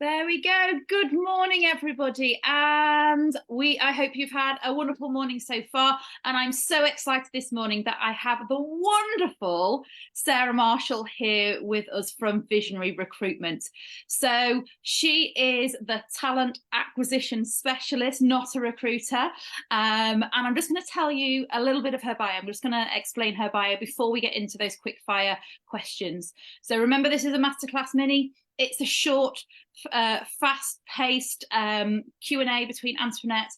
There we go. Good morning, everybody. I hope you've had a wonderful morning so far. And I'm so excited this morning that I have the wonderful Sarah Marshall here with us from Visionary Recruitment. So she is the talent acquisition specialist, not a recruiter. And I'm just going to tell you a little bit of her bio. I'm just going to explain her bio before we get into those quick fire questions. So remember, this is a masterclass mini. It's a short, fast-paced Q&A between Antoinette,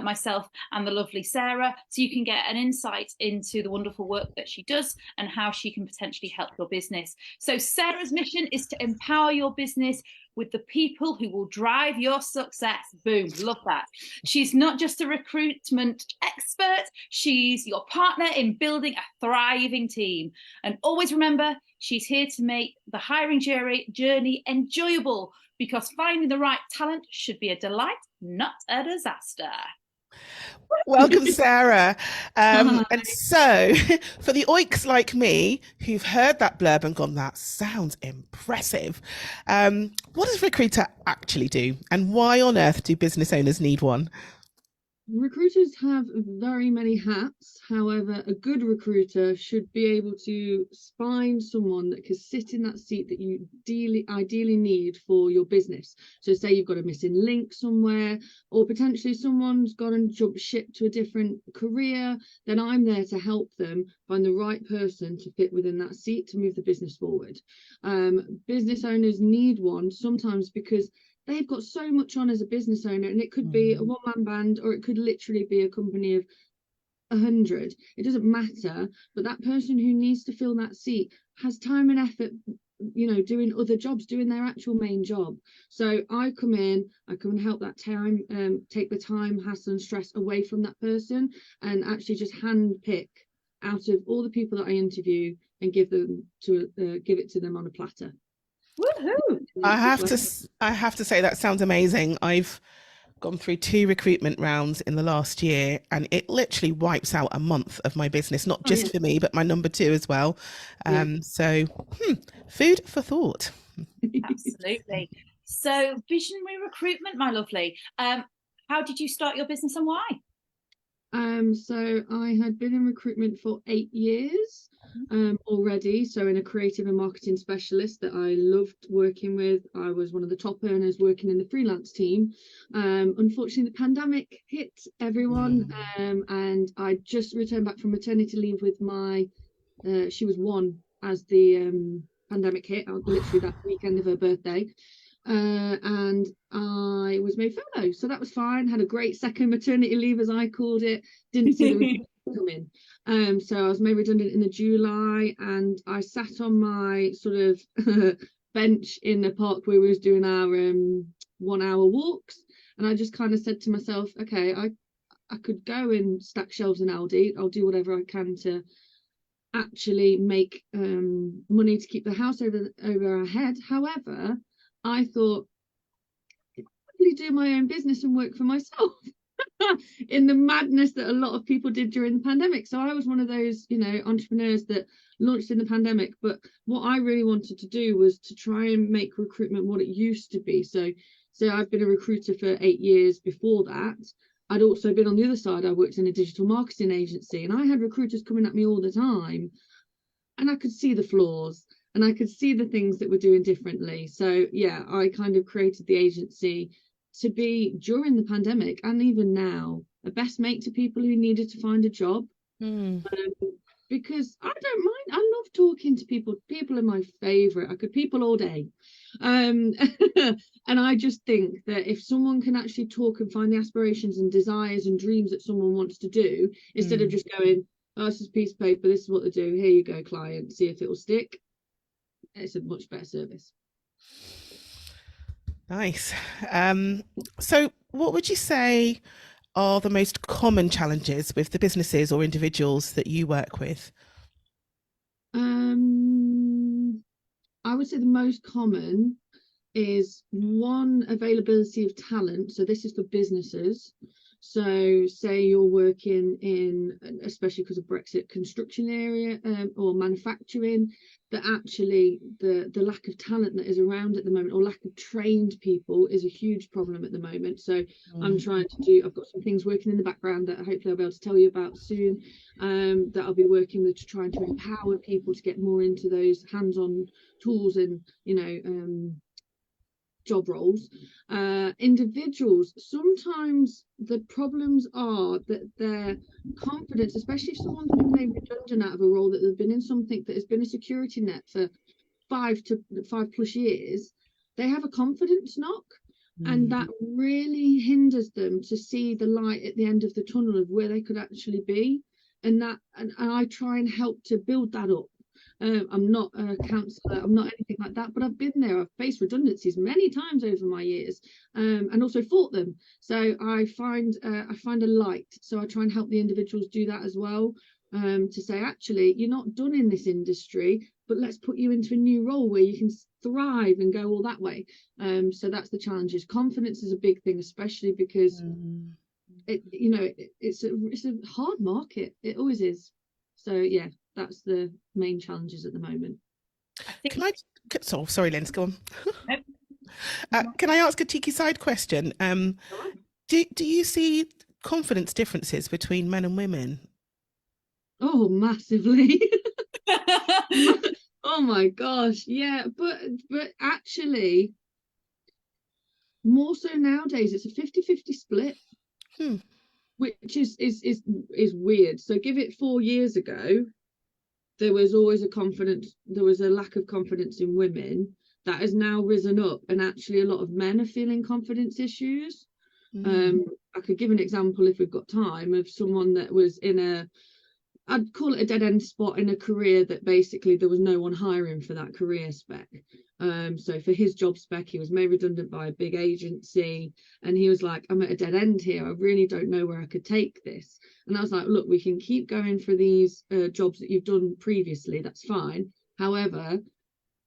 myself, and the lovely Sarah, so you can get an insight into the wonderful work that she does and how she can potentially help your business. So Sarah's mission is to empower your business with the people who will drive your success. Boom, love that. She's not just a recruitment expert, she's your partner in building a thriving team. And always remember, she's here to make the hiring journey enjoyable, because finding the right talent should be a delight, not a disaster. Welcome, Sarah. And so, for the oiks like me who've heard that blurb and gone, that sounds impressive, what does Recruiter actually do? And why on earth do business owners need one? Recruiters have very many hats. However, a good recruiter should be able to find someone that can sit in that seat that you ideally need for your business. So say you've got a missing link somewhere, or potentially someone's gone and jumped ship to a different career, then I'm there to help them find the right person to fit within that seat to move the business forward. Business owners need one sometimes because they've got so much on as a business owner, and it could be a one-man band, or it could literally be a company of 100. It doesn't matter, but that person who needs to fill that seat has time and effort, doing other jobs, doing their actual main job. So I come and help that time, take the time, hassle and stress away from that person, and actually just hand pick out of all the people that I interview and give it to them on a platter. Woohoo! I have to say that sounds amazing. I've gone through 2 recruitment rounds in the last year, and it literally wipes out a month of my business, not just for me, but my number 2 as well. So food for thought. Absolutely. So Visionary Recruitment, my lovely. How did you start your business and why? So I had been in recruitment for 8 years already, so in a creative and marketing specialist that I loved working with. I was one of the top earners working in the freelance team. Unfortunately, the pandemic hit everyone, and I just returned back from maternity leave with she was 1 as the pandemic hit, literally that weekend of her birthday. And I was made furlough, so that was fine. Had a great second maternity leave, as I called it. Didn't see the coming. So I was made redundant in the July, and I sat on my sort of bench in the park where we was doing our 1-hour walks, and I just kind of said to myself, okay, I could go and stack shelves in Aldi. I'll do whatever I can to actually make money to keep the house over our head. However, I thought I'd probably do my own business and work for myself in the madness that a lot of people did during the pandemic. So I was one of those, entrepreneurs that launched in the pandemic. But what I really wanted to do was to try and make recruitment what it used to be. So I've been a recruiter for 8 years before that. I'd also been on the other side. I worked in a digital marketing agency, and I had recruiters coming at me all the time, and I could see the flaws. And I could see the things that we're doing differently. So yeah, I kind of created the agency to be, during the pandemic and even now, a best mate to people who needed to find a job. Because I don't mind. I love talking to people. People are my favorite. I could people all day. And I just think that if someone can actually talk and find the aspirations and desires and dreams that someone wants to do, instead of just going, oh, this is a piece of paper, this is what they do, here you go, client, see if it will stick. It's a much better service. Nice. So what would you say are the most common challenges with the businesses or individuals that you work with? I would say the most common is, 1, availability of talent. So this is for businesses. So say you're working in, especially because of Brexit, construction area or manufacturing, that actually the lack of talent that is around at the moment, or lack of trained people, is a huge problem at the moment. So I'm trying to do, I've got some things working in the background that hopefully I'll be able to tell you about soon, that I'll be working with, to trying to empower people to get more into those hands-on tools and, you know, job roles. Individuals, sometimes the problems are that their confidence, especially if someone's been made redundant out of a role, that they've been in something that has been a security net for 5+ years, they have a confidence knock. And that really hinders them to see the light at the end of the tunnel of where they could actually be. And I try and help to build that up. I'm not a counsellor, I'm not anything like that, but I've been there. I've faced redundancies many times over my years, and also fought them. So I find a light. So I try and help the individuals do that as well, to say, actually, you're not done in this industry, but let's put you into a new role where you can thrive and go all that way. So that's the challenges. Confidence is a big thing, especially because it's a hard market. It always is. So yeah, that's the main challenges at the moment. Sorry, Lynsey, go on. Can I ask a cheeky side question? Do you see confidence differences between men and women? Oh, massively. Oh my gosh, yeah, but actually more so nowadays. It's a 50-50 split. Which is weird. So give it 4 years ago, there was always there was a lack of confidence in women. That has now risen up, and actually a lot of men are feeling confidence issues. I could give an example, if we've got time, of someone that was in I'd call it a dead end spot in a career that basically there was no one hiring for that career spec. So for his job spec, he was made redundant by a big agency, and he was like, I'm at a dead end here. I really don't know where I could take this. And I was like, look, we can keep going for these jobs that you've done previously. That's fine. However,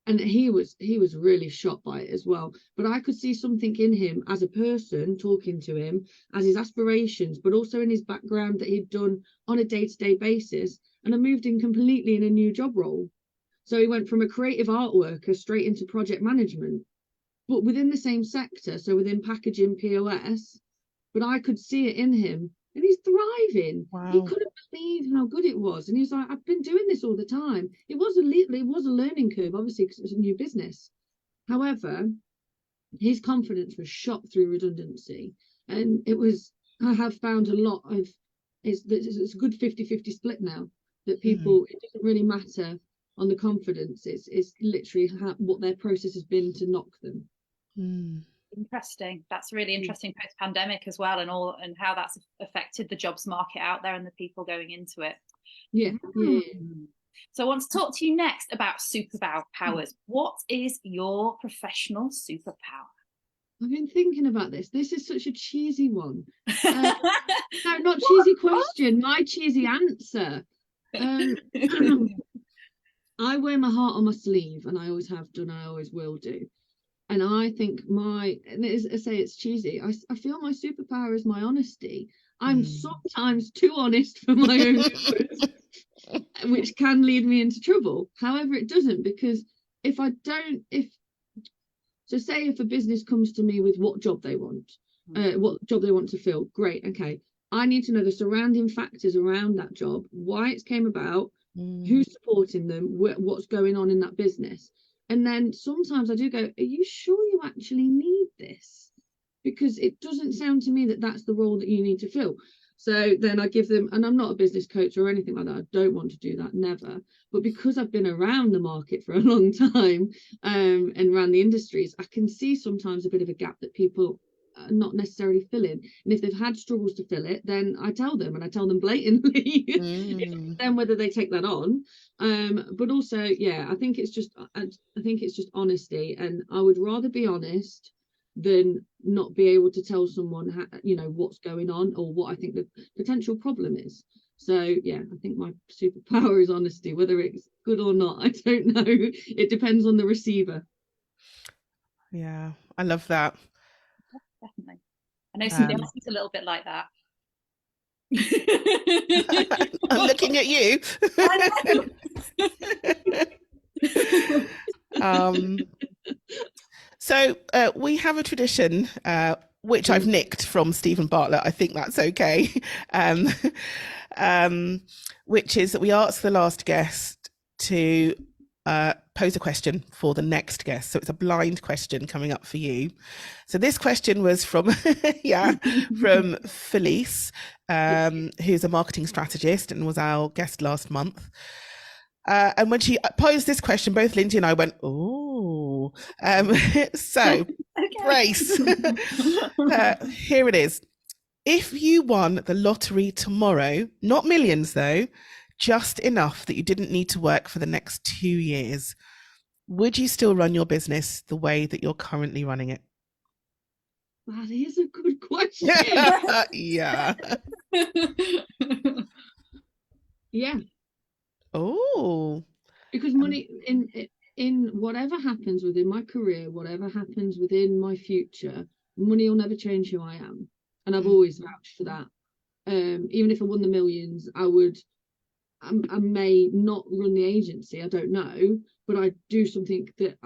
and he was really shocked by it as well. But I could see something in him as a person, talking to him, as his aspirations, but also in his background that he'd done on a day-to-day basis. And I moved in completely in a new job role. So he went from a creative art worker straight into project management, but within the same sector, so within packaging, POS. But I could see it in him, and he's thriving. Wow. He couldn't believe how good it was, and he was like, I've been doing this all the time. It was a learning curve, obviously, because it was a new business. However, his confidence was shot through redundancy, and I have found a lot of it's a good 50-50 split now, that people, it doesn't really matter on the confidence. It's literally what their process has been to knock them. Interesting. That's really interesting post-pandemic as well, and how that's affected the jobs market out there and the people going into it. Yeah. So I want to talk to you next about superpowers. What is your professional superpower? I've been thinking about this. This is such a cheesy one. No, not cheesy question. My cheesy answer. I wear my heart on my sleeve, and I always have done. I always will do. And I think I say it's cheesy. I feel my superpower is my honesty. I'm sometimes too honest for my own good, which can lead me into trouble. However, it doesn't, because say if a business comes to me with what job they want, what job they want to fill, great, okay. I need to know the surrounding factors around that job, why it came about, who's supporting them, what's going on in that business. And then sometimes I do go, are you sure you actually need this? Because it doesn't sound to me that that's the role that you need to fill. So then I give them, and I'm not a business coach or anything like that. I don't want to do that, never. But because I've been around the market for a long time, and around the industries, I can see sometimes a bit of a gap that people are not necessarily filling. And if they've had struggles to fill it, then I tell them, and I tell them blatantly. Then whether they take that on. But also, yeah, I think it's just honesty, and I would rather be honest than not be able to tell someone what's going on or what I think the potential problem is. So yeah, I think my superpower is honesty. Whether it's good or not, I don't know. It depends on the receiver. Yeah, I love that. Definitely. I know somebody else is a little bit like that. I'm looking at you. I know. So we have a tradition, which I've nicked from Stephen Bartlett. I think that's okay. Which is that we ask the last guest to pose a question for the next guest. So it's a blind question coming up for you. So this question was from from Felice, who's a marketing strategist and was our guest last month. And when she posed this question, both Lynsey and I went, "Oh." So, Grace, here it is. If you won the lottery tomorrow, not millions though, just enough that you didn't need to work for the next 2 years, would you still run your business the way that you're currently running it? That is a good question. Yeah. Yeah. Oh. Because money in whatever happens within my career, whatever happens within my future, money will never change who I am. And I've always vouched for that. Even if I won the millions, I may not run the agency, I don't know, but I do something that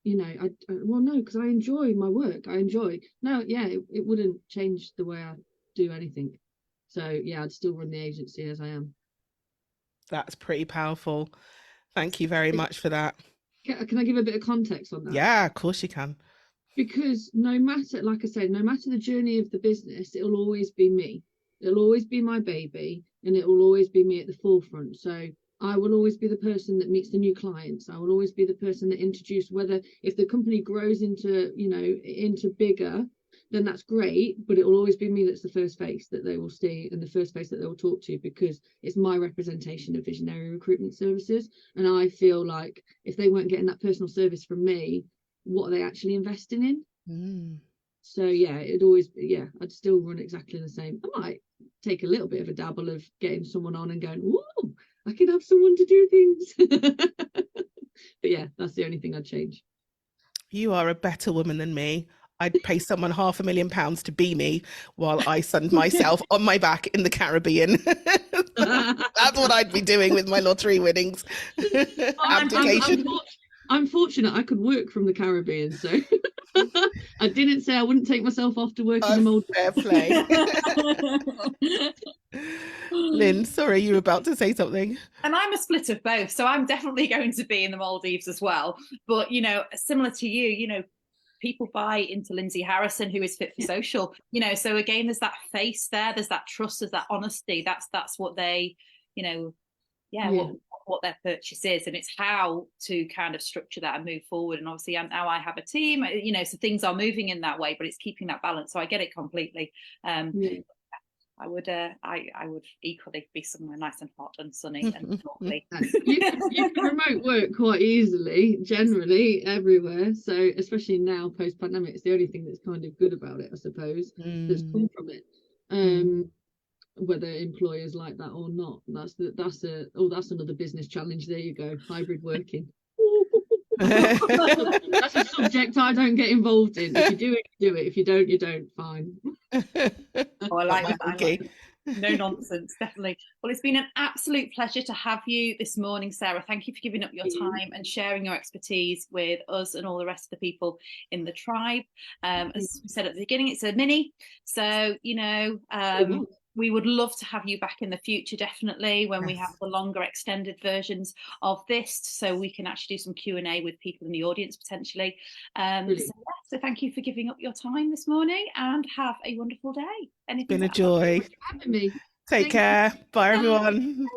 because I enjoy my work. It wouldn't change the way I do anything. So yeah, I'd still run the agency as I am. That's pretty powerful. Thank you very much for that. Can I give a bit of context on that? Yeah, of course you can. Because no matter, like I said, no matter the journey of the business, it'll always be me. It'll always be my baby, and it will always be me at the forefront. So I will always be the person that meets the new clients. I will always be the person that introduces, whether if the company grows into bigger, then that's great, but it will always be me that's the first face that they will see and the first face that they will talk to, because it's my representation of Visionary Recruitment Services. And I feel like if they weren't getting that personal service from me, what are they actually investing in? So yeah, I'd still run exactly the same. I might take a little bit of a dabble of getting someone on and going, "Whoa, I can have someone to do things." But yeah, that's the only thing I'd change. You are a better woman than me. I'd pay someone £500,000 to be me while I send myself on my back in the Caribbean. That's what I'd be doing with my lottery winnings. Abdication. I'm fortunate I could work from the Caribbean, so I didn't say I wouldn't take myself off to work in the Maldives. Fair play. Lynn, sorry, you were about to say something. And I'm a split of both, so I'm definitely going to be in the Maldives as well. But, similar to you, people buy into Lynsey Harrison, who is fit for social, so again, there's that face there, there's that trust, there's that honesty. That's what they, what their purchase is, and it's how to kind of structure that and move forward. And obviously now I have a team, so things are moving in that way, but it's keeping that balance. So I get it completely. I would equally be somewhere nice and hot and sunny and lovely. You can remote work quite easily, generally everywhere. So especially now post pandemic, it's the only thing that's kind of good about it, I suppose, that's come from it. Whether employers like that or not, that's another business challenge. There you go, hybrid working. That's a subject I don't get involved in. If you do it, you do it. If you don't, you don't. Fine. I like that. Okay. No nonsense, definitely. Well, it's been an absolute pleasure to have you this morning, Sarah. Thank you for giving up your time and sharing your expertise with us and all the rest of the people in the tribe. As we said at the beginning, it's a mini, so we would love to have you back in the future, definitely, when we have the longer extended versions of this, so we can actually do some Q&A with people in the audience potentially. So thank you for giving up your time this morning, and have a wonderful day. It's been a joy. Thank you for having me. Take care. Bye, everyone.